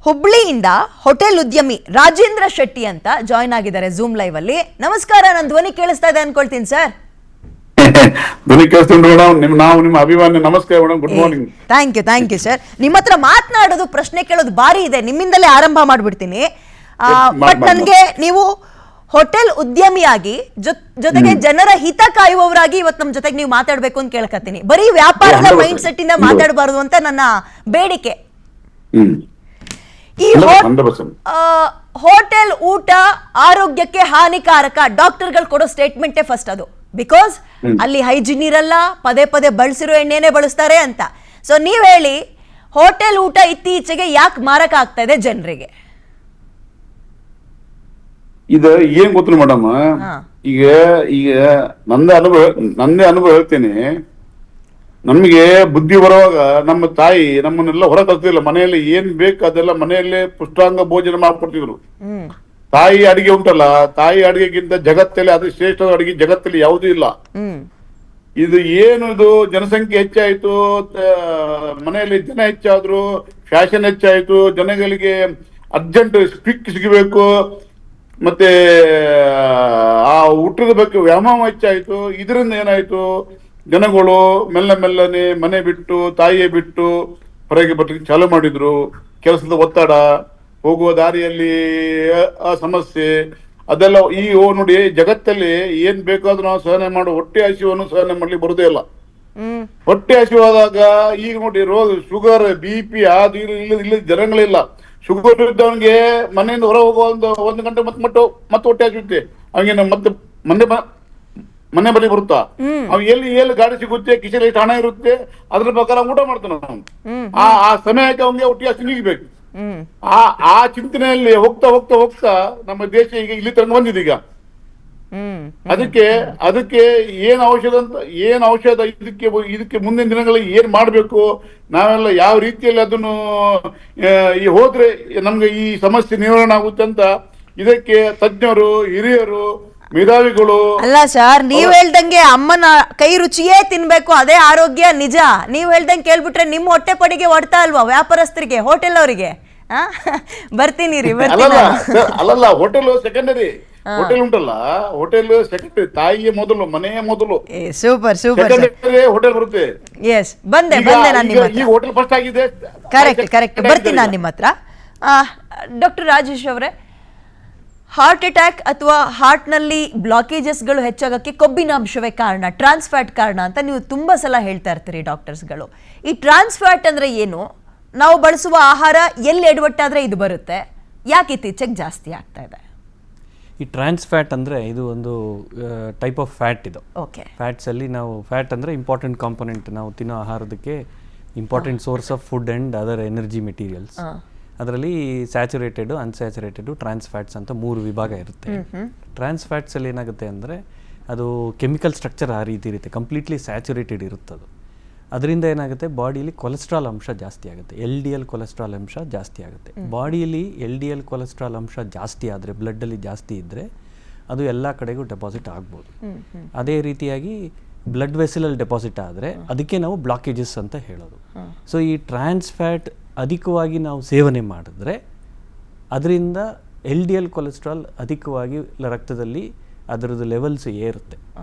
ಹುಬ್ಳಿಯಿಂದ hotel ಉದ್ಯಮಿ ರಾಜೇಂದ್ರ ಶೆಟ್ಟಿ ಅಂತ join ಆಗಿದ್ದಾರೆ ಝೂಮ್ ಲೈವ್ ಅಲ್ಲಿ. ನಮಸ್ಕಾರ, ನನ್ನ ಧ್ವನಿ ಕೇಳಿಸ್ತಾ ಇದೆ ಅನ್ಕೊಳ್ತೀನಿ ಸರ್. ಧ್ವನಿ ಕೇಳಿಸ್ಕೊಂಡು ಮೇಡಮ್, ನಾವು ನಿಮ್ಮ ಅಭಿಮಾನಿ. ನಮಸ್ಕಾರ madam, good morning. Thank you sir. ನಿಮ್ಮ ಹತ್ರ ಮಾತನಾಡೋದು, ಪ್ರಶ್ನೆ ಕೇಳೋದು ಬಾರಿ ಇದೆ, ನಿಮ್ಮಿಂದಲೇ ಆರಂಭ ಮಾಡ್ಬಿಡ್ತೀನಿ. ಬಟ್ ನನಗೆ ನೀವು ಹೋಟೆಲ್ ಉದ್ಯಮಿಯಾಗಿ ಜೊತೆಗೆ ಜನರ ಹಿತ ಕಾಯುವವರಾಗಿ ಇವತ್ತು ನಮ್ಮ ಜೊತೆಗೆ ನೀವು ಮಾತಾಡ್ಬೇಕು ಅಂತ ಕೇಳ್ಕತ್ತೀನಿ. ಬರೀ ವ್ಯಾಪಾರದ ಮೈಂಡ್ ಸೆಟ್ ಇಂದ ಮಾತಾಡಬಾರದು ಅಂತ ನನ್ನ ಬೇಡಿಕೆ. ಈ ಹೋಟೆಲ್ ಊಟ ಆರೋಗ್ಯಕ್ಕೆ ಹಾನಿಕಾರಕ, ಡಾಕ್ಟರ್ಗಳು ಕೊಡೋ ಸ್ಟೇಟ್ಮೆಂಟೇ ಫಸ್ಟ್ ಅದು. ಬಿಕಾಸ್ ಅಲ್ಲಿ ಹೈಜಿನ್ ಇರಲ್ಲ, ಪದೇ ಪದೇ ಬಳಸಿರೋ ಎಣ್ಣೆನೆ ಬಳಸ್ತಾರೆ ಅಂತ. ಸೊ ನೀವ್ ಹೇಳಿ, ಹೋಟೆಲ್ ಊಟ ಇತ್ತೀಚೆಗೆ ಯಾಕೆ ಮಾರಕ ಆಗ್ತಾ ಇದೆ ಜನರಿಗೆ? ಇದು ಏನ್ ಗೊತ್ತಿಲ್ಲ ಮೇಡಮ್, ಈಗ ನಂದೇ ಅನುಭವ ಹೇಳ್ತೀನಿ. ನಮಗೆ ಬುದ್ಧಿ ಬರುವಾಗ ನಮ್ಮ ತಾಯಿ ನಮ್ಮನ್ನೆಲ್ಲ ಹೊರ ಕಲ್ತಿಲ್ಲ. ಮನೆಯಲ್ಲಿ ಏನ್ ಬೇಕು ಅದೆಲ್ಲ ಮನೆಯಲ್ಲೇ ಪುಷ್ಟಾಂಗ ಭೋಜನ ಮಾಡ್ಕೊಡ್ತಿದ್ರು. ತಾಯಿ ಅಡಿಗೆ ಉಂಟಲ್ಲ, ತಾಯಿ ಅಡಿಗೆಗಿಂತ ಜಗತ್ತಲ್ಲಿ ಅದು ಶ್ರೇಷ್ಠ ಅಡಿಗೆ ಜಗತ್ತಲ್ಲಿ ಯಾವುದೂ ಇಲ್ಲ. ಇದು ಏನು, ಇದು ಜನಸಂಖ್ಯೆ ಹೆಚ್ಚಾಯ್ತು, ಮನೆಯಲ್ಲಿ ಜನ ಹೆಚ್ಚಾದ್ರು, ಫ್ಯಾಷನ್ ಹೆಚ್ಚಾಯ್ತು, ಜನಗಳಿಗೆ ಅರ್ಜೆಂಟ್ ಸ್ಪಿಕ್ ಸಿಗಬೇಕು, ಮತ್ತೆ ಆ ಊಟದ ಬಗ್ಗೆ ವ್ಯಾಮೋಹ ಹೆಚ್ಚಾಯ್ತು. ಇದರಿಂದ ಏನಾಯ್ತು, ಜನಗಳು ಮೆಲ್ಲನೆ ಮನೆ ಬಿಟ್ಟು, ತಾಯಿಯೇ ಬಿಟ್ಟು ಹೊರಗೆ ಬರ್ಲಿಕ್ಕೆ ಚಾಲು ಮಾಡಿದ್ರು. ಕೆಲಸದ ಒತ್ತಡ, ಹೋಗುವ ದಾರಿಯಲ್ಲಿ ಆ ಸಮಸ್ಯೆ ಅದೆಲ್ಲ. ಈ ನೋಡಿ, ಜಗತ್ತಲ್ಲಿ ಏನ್ ಬೇಕಾದ್ರೂ ನಾವು ಸಹನೆ ಮಾಡೋ ಹೊಟ್ಟೆ ಹಸಿವನ್ನು ಸಹನೆ ಮಾಡ್ಲಿಕ್ಕೆ ಬರುದೇ ಇಲ್ಲ. ಹೊಟ್ಟೆ ಹಸಿವಾದಾಗ ಈಗ ನೋಡಿ, ರೋಗ, ಶುಗರ್, BP ಅದು ಇಲ್ಲ ಜನಗಳಿಲ್ಲ. ಶುಗರ್ ಇದ್ದವನಿಗೆ ಮನೆಯಿಂದ ಹೊರ ಹೋಗುವ ಒಂದು ಗಂಟೆ ಮತ್ತೆ ಹೊಟ್ಟೆ ಹಸಿರುತ್ತೆ. ಅವನಿಗೆ ಮತ್ತೆ ಮನೆ ಬಳಿ ಬರುತ್ತಾ, ಅವ್ ಎಲ್ಲಿ ಗಾಡಿ ಸಿಗುತ್ತೆ, ಕಿಶೆಲಿ ಎಷ್ಟು ಹಣ ಇರುತ್ತೆ, ಅದ್ರ ಪ್ರಕಾರ ಊಟ ಮಾಡ್ತಾನೆ ಅವನು. ಆ ಸಮಯಕ್ಕೆ ಅವನಿಗೆ ಹೊಟ್ಟೆ ಹಸಿ ನೀಗಬೇಕು. ಆ ಚಿಂತನೆಯಲ್ಲಿ ಹೋಗ್ತಾ ನಮ್ಮ ದೇಶ ಈಗ ಇಲ್ಲಿ ತನಕ ಬಂದಿದೆ. ಈಗ ಅದಕ್ಕೆ ಏನ್ ಔಷಧ ಇದಕ್ಕೆ ಮುಂದಿನ ದಿನಗಳಲ್ಲಿ ಏನ್ ಮಾಡ್ಬೇಕು, ನಾವೆಲ್ಲ ಯಾವ ರೀತಿಯಲ್ಲಿ ಅದನ್ನು ಹೋದ್ರೆ ನಮ್ಗೆ ಈ ಸಮಸ್ಯೆ ನಿವಾರಣೆ ಆಗುತ್ತೆ ಅಂತ ಇದಕ್ಕೆ ತಜ್ಞರು, ಹಿರಿಯರು, ಮೇಧಾವಿಗಳು. ಅಲ್ಲ ಸರ್, ನೀವ್ ಹೇಳ್ದಂಗೆ ಅಮ್ಮನ ಕೈ ರುಚಿಯೇ ತಿನ್ಬೇಕು, ಅದೇ ಆರೋಗ್ಯ, ನಿಜ. ನೀವ್ ಹೇಳ್ದಂಗೆ ಕೇಳ್ಬಿಟ್ರೆ ನಿಮ್ಮ ಹೊಟ್ಟೆ ಪಡಿಗೆ ಹೊಡ್ತಾ ಅಲ್ವಾ ವ್ಯಾಪಾರಸ್ಥರಿಗೆ, ಹೋಟೆಲ್ ಅವರಿಗೆ? ಬರ್ತೀನಿ ರೀ. ಅಲ್ಲಲ್ಲ, ಹೋಟೆಲ್ ಸೆಕೆಂಡರಿ. ಹೋಟೆಲ್ ಉಂಟಲ್ಲ, ಹೋಟೆಲ್ ಸೆಕೆಂಡರಿ. ತಾಯಿಯೇ ಮೊದಲು, ಮನೆಯೇ ಮೊದಲು. ಸೂಪರ್ ಹೋಟೆಲ್ ಬರುತ್ತೆ. ಎಸ್, ಬಂದೆ ನಾನು ನಿಮ್ಮ ಹತ್ರ. ಹೋಟೆಲ್ ಫಸ್ಟ್ ಆಗಿದೆ. ಕರೆಕ್ಟ್. ಬರ್ತೀನಿ ನಾನು ನಿಮ್ಮ ಹತ್ರ. ಡಾಕ್ಟರ್ ರಾಜೇಶ್ ಅವರೇ, ಹಾರ್ಟ್ ಅಟ್ಯಾಕ್ ಅಥವಾ ಹಾರ್ಟ್ನಲ್ಲಿ ಬ್ಲಾಕೇಜಸ್ಗಳು ಹೆಚ್ಚಾಗಕ್ಕೆ ಕೊಬ್ಬಿನಾಂಶವೇ ಕಾರಣ, ಟ್ರಾನ್ಸ್ಫ್ಯಾಟ್ ಕಾರಣ ಅಂತ ನೀವು ತುಂಬ ಸಲ ಹೇಳ್ತಾ ಇರ್ತೀರಿ ಡಾಕ್ಟರ್ಸ್ಗಳು. ಈ ಟ್ರಾನ್ಸ್ಫ್ಯಾಟ್ ಅಂದರೆ ಏನು? ನಾವು ಬಳಸುವ ಆಹಾರ ಎಲ್ಲಿ ಎಡವಟ್ಟಾದರೆ ಇದು ಬರುತ್ತೆ? ಯಾಕೆ ಇತ್ತೀಚೆಗೆ ಜಾಸ್ತಿ ಆಗ್ತಾ ಇದೆ? ಈ ಟ್ರಾನ್ಸ್ಫ್ಯಾಟ್ ಅಂದರೆ ಇದು ಒಂದು ಟೈಪ್ ಆಫ್ ಫ್ಯಾಟ್. ಇದು ಓಕೆ. ಫ್ಯಾಟ್ಸಲ್ಲಿ ನಾವು ಫ್ಯಾಟ್ ಅಂದರೆ ಇಂಪಾರ್ಟೆಂಟ್ ಕಾಂಪೊನೆಂಟ್, ನಾವು ತಿನ್ನೋ ಆಹಾರದಕ್ಕೆ important source of food and other energy materials. ಅದರಲ್ಲಿ ಸ್ಯಾಚುರೇಟೆಡ್, ಅನ್ಸ್ಯಾಚುರೇಟೆಡ್, ಟ್ರಾನ್ಸ್ಫ್ಯಾಟ್ಸ್ ಅಂತ 3 ವಿಭಾಗ ಇರುತ್ತೆ. ಟ್ರಾನ್ಸ್ಫ್ಯಾಟ್ಸಲ್ಲಿ ಏನಾಗುತ್ತೆ ಅಂದರೆ ಅದು ಕೆಮಿಕಲ್ ಸ್ಟ್ರಕ್ಚರ್ ಆ ರೀತಿ ಇರುತ್ತೆ, ಕಂಪ್ಲೀಟ್ಲಿ ಸ್ಯಾಚುರೇಟೆಡ್ ಇರುತ್ತದು. ಅದರಿಂದ ಏನಾಗುತ್ತೆ, ಬಾಡಿಯಲ್ಲಿ ಕೊಲೆಸ್ಟ್ರಾಲ್ ಅಂಶ ಜಾಸ್ತಿ ಆಗುತ್ತೆ, LDL ಕೊಲೆಸ್ಟ್ರಾಲ್ ಅಂಶ ಜಾಸ್ತಿ ಆಗುತ್ತೆ. ಬಾಡಿಯಲ್ಲಿ LDL ಕೊಲೆಸ್ಟ್ರಾಲ್ ಅಂಶ ಜಾಸ್ತಿ ಆದರೆ, ಬ್ಲಡ್ಡಲ್ಲಿ ಜಾಸ್ತಿ ಇದ್ದರೆ ಅದು ಎಲ್ಲ ಕಡೆಗೂ ಡೆಪಾಸಿಟ್ ಆಗ್ಬೋದು. ಅದೇ ರೀತಿಯಾಗಿ ಬ್ಲಡ್ ವೆಸಲಲ್ಲಿ ಡೆಪಾಸಿಟ್ ಆದರೆ ಅದಕ್ಕೆ ನಾವು ಬ್ಲಾಕೇಜಸ್ ಅಂತ ಹೇಳೋದು. ಸೊ ಈ ಟ್ರಾನ್ಸ್ಫ್ಯಾಟ್ ಅಧಿಕವಾಗಿ ನಾವು ಸೇವನೆ ಮಾಡಿದ್ರೆ ಅದರಿಂದ LDL ಕೊಲೆಸ್ಟ್ರಾಲ್ ಅಧಿಕವಾಗಿ ರಕ್ತದಲ್ಲಿ ಅದರದ್ದು ಲೆವೆಲ್ಸ್ ಏರುತ್ತೆ.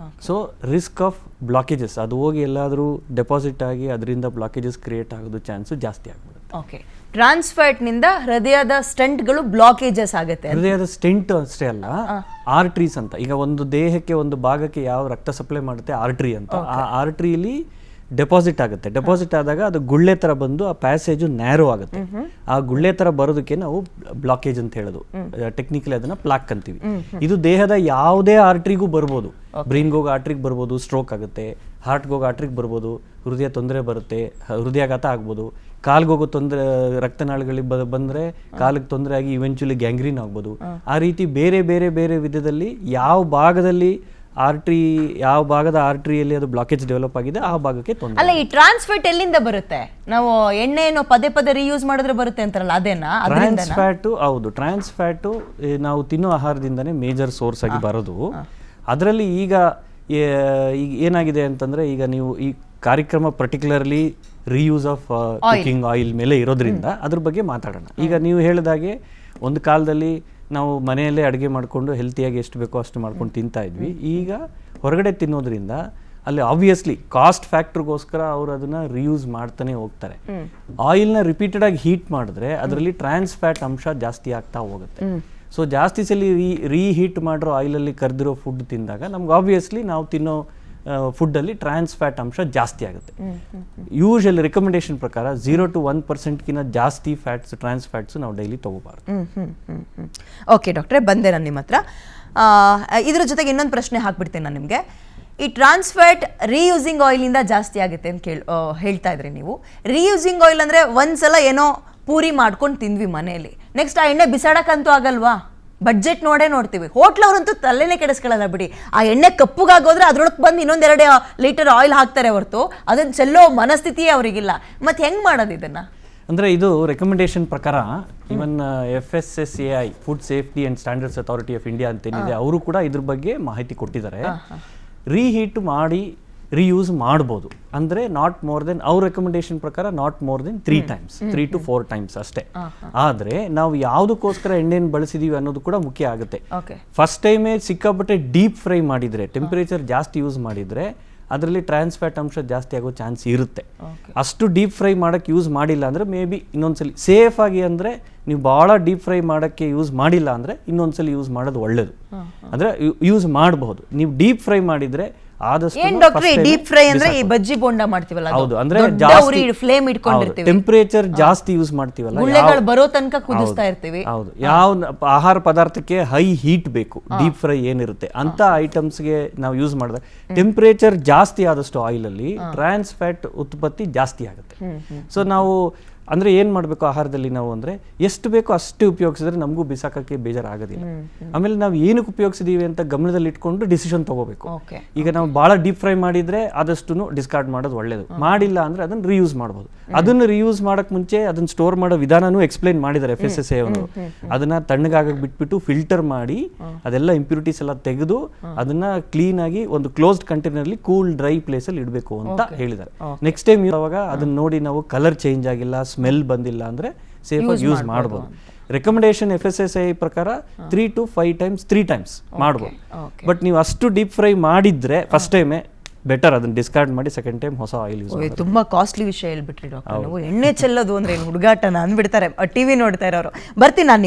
ಸೊ ರಿಸ್ಕ್ ಆಫ್ ಬ್ಲಾಕೇಜಸ್, ಅದು ಹೋಗಿ ಎಲ್ಲಾದರೂ ಡೆಪಾಸಿಟ್ ಆಗಿ ಅದರಿಂದ ಬ್ಲಾಕೇಜಸ್ ಕ್ರಿಯೇಟ್ ಆಗೋದು ಚಾನ್ಸು ಜಾಸ್ತಿ ಆಗ್ಬಿಡುತ್ತೆ. ಓಕೆ. ಟ್ರಾನ್ಸ್ಫ್ಯಾಟ್ನಿಂದ ಹೃದಯದ ಸ್ಟೆಂಟ್ಗಳು ಬ್ಲಾಕೇಜಸ್ ಆಗುತ್ತೆ. ಹೃದಯದ ಸ್ಟೆಂಟ್ ಅಷ್ಟೇ ಅಲ್ಲ, ಆರ್ಟ್ರೀಸ್ ಅಂತ. ಈಗ ಒಂದು ದೇಹಕ್ಕೆ ಒಂದು ಭಾಗಕ್ಕೆ ಯಾವ ರಕ್ತ ಸಪ್ಲೈ ಮಾಡುತ್ತೆ, ಆರ್ಟ್ರಿ ಅಂತ. ಆ ಆರ್ಟ್ರಿಯಲ್ಲಿ ಡೆಪಾಸಿಟ್ ಆಗುತ್ತೆ. ಡೆಪಾಸಿಟ್ ಆದಾಗ ಅದು ಗುಳ್ಳೆ ಥರ ಬಂದು ಆ ಪ್ಯಾಸೇಜು ನ್ಯಾರೋ ಆಗುತ್ತೆ. ಆ ಗುಳ್ಳೆ ಥರ ಬರೋದಕ್ಕೆ ನಾವು ಬ್ಲಾಕೇಜ್ ಅಂತ ಹೇಳೋದು. ಟೆಕ್ನಿಕಲಿ ಅದನ್ನ ಪ್ಲಾಕ್ ಅಂತೀವಿ. ಇದು ದೇಹದ ಯಾವುದೇ ಆರ್ಟ್ರಿಗೂ ಬರ್ಬೋದು. ಬ್ರೈನ್ಗೆ ಹೋಗೋ ಆರ್ಟ್ರಿಗೆ ಬರ್ಬೋದು, ಸ್ಟ್ರೋಕ್ ಆಗುತ್ತೆ. ಹಾರ್ಟ್ಗೆ ಹೋಗೋ ಆರ್ಟ್ರಿಗೆ ಬರ್ಬೋದು, ಹೃದಯ ತೊಂದರೆ ಬರುತ್ತೆ, ಹೃದಯಾಘಾತ ಆಗ್ಬೋದು. ಕಾಲ್ಗೆ ಹೋಗೋ ತೊಂದರೆ, ರಕ್ತನಾಳಗಳಿಗೆ ಬಂದರೆ ಕಾಲಿಗೆ ತೊಂದರೆ ಆಗಿ ಇವೆಂಚುಲಿ ಗ್ಯಾಂಗ್ರೀನ್ ಆಗ್ಬೋದು. ಆ ರೀತಿ ಬೇರೆ ಬೇರೆ ಬೇರೆ ವಿಧದಲ್ಲಿ ಯಾವ ಭಾಗದಲ್ಲಿ ಯಾವ ಭಾಗದ ಆರ್ಟ್ರಿಯಲ್ಲಿ ಅದು ಬ್ಲಾಕೇಜ್ ಡೆವಲಪ್ ಆಗಿದೆ ಆ ಭಾಗಕ್ಕೆ ತೊಂದರೆ. ಅಲ್ಲ, ಈ ಟ್ರಾನ್ಸ್ಫ್ಯಾಟ್ ಎಲ್ಲಿಂದ ಬರುತ್ತೆ? ನಾವು ಎಣ್ಣೆಯನ್ನು ಪದೇ ರೀಯೂಸ್ ಮಾಡಿದ್ರೆ ಬರುತ್ತೆ ಅಂತಾರಲ್ಲ, ಅದೇನಾ? ಟ್ರಾನ್ಸ್ಫ್ಯಾಟು, ಹೌದು. ಟ್ರಾನ್ಸ್ಫ್ಯಾಟು ನಾವು ತಿನ್ನೋ ಆಹಾರದಿಂದನೇ ಮೇಜರ್ ಸೋರ್ಸ್ ಆಗಿ ಬರೋದು. ಅದರಲ್ಲಿ ಈಗ ಏನಾಗಿದೆ ಅಂತಂದರೆ, ಈಗ ನೀವು ಈ ಕಾರ್ಯಕ್ರಮ particularly reuse of cooking oil ಮೇಲೆ ಇರೋದ್ರಿಂದ ಅದ್ರ ಬಗ್ಗೆ ಮಾತಾಡೋಣ. ಈಗ ನೀವು ಹೇಳಿದಾಗೆ ಒಂದು ಕಾಲದಲ್ಲಿ ನಾವು ಮನೆಯಲ್ಲೇ ಅಡುಗೆ ಮಾಡಿಕೊಂಡು ಹೆಲ್ತಿಯಾಗಿ ಎಷ್ಟು ಬೇಕೋ ಅಷ್ಟು ಮಾಡ್ಕೊಂಡು ತಿಂತಾ ಇದ್ವಿ. ಈಗ ಹೊರಗಡೆ ತಿನ್ನೋದ್ರಿಂದ ಅಲ್ಲಿ ಆಬ್ವಿಯಸ್ಲಿ ಕಾಸ್ಟ್ ಫ್ಯಾಕ್ಟ್ರಿಗೋಸ್ಕರ ಅವರು ಅದನ್ನ ರಿಯೂಸ್ ಮಾಡ್ತಾನೆ ಹೋಗ್ತಾರೆ. ಆಯಿಲ್ನ ರಿಪೀಟೆಡ್ ಆಗಿ ಹೀಟ್ ಮಾಡಿದ್ರೆ ಅದರಲ್ಲಿ ಟ್ರಾನ್ಸ್ ಫ್ಯಾಟ್ ಅಂಶ ಜಾಸ್ತಿ ಆಗ್ತಾ ಹೋಗುತ್ತೆ. ಸೊ ಜಾಸ್ತಿ ಸಲ ರೀಹೀಟ್ ಮಾಡಿರೋ ಆಯಿಲಲ್ಲಿ ಕರೆದಿರೋ ಫುಡ್ ತಿಂದಾಗ ನಮ್ಗೆ ಆಬ್ವಿಯಸ್ಲಿ ನಾವು ತಿನ್ನೋ ಫುಡ್ಡಲ್ಲಿ ಟ್ರಾನ್ಸ್ ಫ್ಯಾಟ್ ಅಂಶ ಜಾಸ್ತಿ ಆಗುತ್ತೆ. ಯೂಶಲಿ ರೆಕಮೆಂಡೇಶನ್ ಪ್ರಕಾರ 0 to 1% ಜಾಸ್ತಿ ಫ್ಯಾಟ್ಸ್ ಟ್ರಾನ್ಸ್ ಫ್ಯಾಟ್ಸ್ ನಾವು ಡೈಲಿ ತಗೋಬಾರ್ದು. ಓಕೆ ಡಾಕ್ಟ್ರೆ, ಬಂದೆ ನಾನು ನಿಮ್ಮ ಹತ್ರ. ಇದ್ರ ಜೊತೆಗೆ ಇನ್ನೊಂದು ಪ್ರಶ್ನೆ ಹಾಕ್ಬಿಡ್ತೇನೆ ನಾನು ನಿಮಗೆ. ಈ ಟ್ರಾನ್ಸ್ಫ್ಯಾಟ್ ರೀಯೂಸಿಂಗ್ ಆಯಿಲಿಂದ ಜಾಸ್ತಿ ಆಗುತ್ತೆ ಅಂತ ಹೇಳ್ತಾ ಇದ್ರಿ ನೀವು. ರೀಯೂಸಿಂಗ್ ಆಯಿಲ್ ಅಂದರೆ ಒಂದ್ಸಲ ಏನೋ ಪೂರಿ ಮಾಡ್ಕೊಂಡು ತಿಂದ್ವಿ ಮನೆಯಲ್ಲಿ, ನೆಕ್ಸ್ಟ್ ಆ ಎಣ್ಣೆ ಬಿಸಾಡಕ್ಕಂತೂ ಆಗಲ್ವಾ? ಬಡ್ಜೆಟ್ ನೋಡ್ತೀವಿ. ಹೋಟ್ಲವ್ರಂತೂ ತಲೆನೇ ಕೆಡಿಸ್ಕೊಳ್ಳಲ್ಲ ಬಿಡಿ. ಆ ಎಣ್ಣೆ ಕಪ್ಪುಗಾಗೋದ್ರೆ ಅದ್ರೊಳಗೆ ಬಂದು ಇನ್ನೊಂದೆರಡು ಲೀಟರ್ ಆಯಿಲ್ ಹಾಕ್ತಾರೆ ಹೊರತು ಅದನ್ನ ಚೆಲ್ಲೋ ಮನಸ್ಥಿತಿಯೇ ಅವರಿಗಿಲ್ಲ. ಮತ್ತೆ ಹೆಂಗ್ ಮಾಡೋದು ಇದನ್ನ? ಅಂದರೆ ಇದು ರೆಕಮೆಂಡೇಶನ್ ಪ್ರಕಾರ even FSSAI food safety and standards authority of India ಅಂತೇನಿದೆ, ಅವರು ಕೂಡ ಇದ್ರ ಬಗ್ಗೆ ಮಾಹಿತಿ ಕೊಟ್ಟಿದ್ದಾರೆ. ರೀಹೀಟ್ ಮಾಡಿ ರೀಯೂಸ್ ಮಾಡ್ಬೋದು, ಅಂದರೆ ನಾಟ್ ಮೋರ್ ದೆನ್ ಅವ್ರ ರೆಕಮೆಂಡೇಶನ್ ಪ್ರಕಾರ not more than 3 times 3 to 4 times ಅಷ್ಟೇ. ಆದರೆ ನಾವು ಯಾವುದಕ್ಕೋಸ್ಕರ ಎಣ್ಣೆಯನ್ನು ಬಳಸಿದೀವಿ ಅನ್ನೋದು ಕೂಡ ಮುಖ್ಯ ಆಗುತ್ತೆ. ಫಸ್ಟ್ ಟೈಮೇ ಸಿಕ್ಕಾಪಟ್ಟೆ ಡೀಪ್ ಫ್ರೈ ಮಾಡಿದರೆ, ಟೆಂಪರೇಚರ್ ಜಾಸ್ತಿ ಯೂಸ್ ಮಾಡಿದರೆ ಅದರಲ್ಲಿ ಟ್ರಾನ್ಸ್ ಫ್ಯಾಟ್ ಅಂಶ ಜಾಸ್ತಿ ಆಗೋ ಚಾನ್ಸ್ ಇರುತ್ತೆ. ಅಷ್ಟು ಡೀಪ್ ಫ್ರೈ ಮಾಡೋಕ್ಕೆ ಯೂಸ್ ಮಾಡಿಲ್ಲ ಅಂದರೆ ಮೇ ಬಿ ಇನ್ನೊಂದ್ಸಲಿ ಸೇಫ್ ಆಗಿ, ಅಂದರೆ ನೀವು ಭಾಳ ಡೀಪ್ ಫ್ರೈ ಮಾಡೋಕ್ಕೆ ಯೂಸ್ ಮಾಡಿಲ್ಲ ಅಂದರೆ ಇನ್ನೊಂದ್ಸಲಿ ಯೂಸ್ ಮಾಡೋದು ಒಳ್ಳೇದು. ಅಂದರೆ ಯೂಸ್ ಮಾಡಬಹುದು. ನೀವು ಡೀಪ್ ಫ್ರೈ ಮಾಡಿದರೆ ಡೀಪ್ ಫ್ರೈ ಅಂದ್ರೆ ಈ ಬಜ್ಜಿ ಬೋಂಡ ಮಾಡ್ತೀವಲ್ಲ, ಹೌದು, ಅಂದ್ರೆ ಫ್ಲೇಮ್ ಇಟ್ಕೊಂಡಿರ್ತೀವಿ, ಟೆಂಪರೇಚರ್ ಜಾಸ್ತಿ ಯೂಸ್ ಮಾಡ್ತೀವಲ್ಲ, ಗುಳ್ಳೆಗಳು ಬರೋ ತನಕ ಕುದಿಸ್ತಾ ಇರ್ತೀವಿ. ಹೌದು, ಯಾವ ಆಹಾರ ಪದಾರ್ಥಕ್ಕೆ ಹೈ ಹೀಟ್ ಬೇಕು, ಡೀಪ್ ಫ್ರೈ ಏನಿರುತ್ತೆ ಅಂತ ಐಟಮ್ಸ್ಗೆ ನಾವು ಯೂಸ್ ಮಾಡಿದಾಗ ಟೆಂಪರೇಚರ್ ಜಾಸ್ತಿ ಆದಷ್ಟು ಆಯಿಲ್ ಅಲ್ಲಿ ಟ್ರಾನ್ಸ್ ಫ್ಯಾಟ್ ಉತ್ಪತ್ತಿ ಜಾಸ್ತಿ ಆಗುತ್ತೆ. ಸೊ ನಾವು ಅಂದರೆ ಏನು ಮಾಡಬೇಕು ಆಹಾರದಲ್ಲಿ ನಾವು ಅಂದರೆ ಎಷ್ಟು ಬೇಕೋ ಅಷ್ಟೇ ಉಪಯೋಗಿಸಿದ್ರೆ ನಮಗೂ ಬಿಸಾಕಕ್ಕೆ ಬೇಜಾರಾಗೋದಿಲ್ಲ. ಆಮೇಲೆ ನಾವು ಏನಕ್ಕೆ ಉಪಯೋಗಿಸಿದೀವಿ ಅಂತ ಗಮನದಲ್ಲಿ ಇಟ್ಕೊಂಡು ಡಿಸಿಷನ್ ತಗೋಬೇಕು. ಈಗ ನಾವು ಭಾಳ ಡೀಪ್ ಫ್ರೈ ಮಾಡಿದರೆ ಆದಷ್ಟು ಡಿಸ್ಕಾರ್ಡ್ ಮಾಡೋದು ಒಳ್ಳೇದು. ಮಾಡಿಲ್ಲ ಅಂದರೆ ಅದನ್ನು ರೀಯೂಸ್ ಮಾಡ್ಬೋದು. ಅದನ್ನು ರೀಯೂಸ್ ಮಾಡೋಕ್ಕೆ ಮುಂಚೆ ಅದನ್ನು ಸ್ಟೋರ್ ಮಾಡೋ ವಿಧಾನನೂ ಎಕ್ಸ್ಪ್ಲೈನ್ ಮಾಡಿದ್ದಾರೆ FSSAI ಅವರು. ಅದನ್ನು ತಣ್ಣಗಾಗಕ್ಕೆ ಬಿಟ್ಬಿಟ್ಟು ಫಿಲ್ಟರ್ ಮಾಡಿ ಅದೆಲ್ಲ ಇಂಪ್ಯೂರಿಟೀಸ್ ಎಲ್ಲ ತೆಗೆದು ಅದನ್ನು ಕ್ಲೀನಾಗಿ ಒಂದು ಕ್ಲೋಸ್ಡ್ ಕಂಟೈನರ್ಲಿ ಕೂಲ್ ಡ್ರೈ ಪ್ಲೇಸಲ್ಲಿ ಇಡಬೇಕು ಅಂತ ಹೇಳಿದ್ದಾರೆ. ನೆಕ್ಸ್ಟ್ ಟೈಮ್ ಅವಾಗ ಅದನ್ನ ನೋಡಿ ನಾವು ಕಲರ್ ಚೇಂಜ್ ಆಗಿಲ್ಲ, ಸ್ಮೆಲ್ ಬಂದಿಲ್ಲ ಅಂದರೆ ಸೇಫಾಗಿ ಯೂಸ್ ಮಾಡ್ಬೋದು. ರೆಕಮೆಂಡೇಶನ್ FSSAI ಪ್ರಕಾರ 3 to 5 times 3 times ಮಾಡ್ಬೋದು. ಬಟ್ ನೀವು ಅಷ್ಟು ಡೀಪ್ ಫ್ರೈ ಮಾಡಿದ್ರೆ ಫಸ್ಟ್ ಟೈಮೇ ಬೆಟರ್ ಅದನ್ನ ಡಿಸ್ಕಾರ್ಡ್ ಮಾಡಿ ಸೆಕೆಂಡ್ ಟೈಮ್ ಹೊಸ ಆಯಿಲ್ ಯೂಸ್ ಮಾಡಿ. ತುಂಬಾ ಕಾಸ್ಟ್ಲಿ ವಿಷಯ ಹೇಳ್ಬಿಟ್ರಿ ಡಾಕ್ಟರ್. ನೀವು ಎಣ್ಣೆ ಚೆಲ್ಲೋದು ಅಂದ್ರೆ ಹುಡುಗಾಟನ ಅಂದ್ಬಿಡ್ತಾರೆ ಟಿವಿ ನೋಡ್ತಾ ಇರೋರು. ಬರ್ತೀನಿ ನಾನು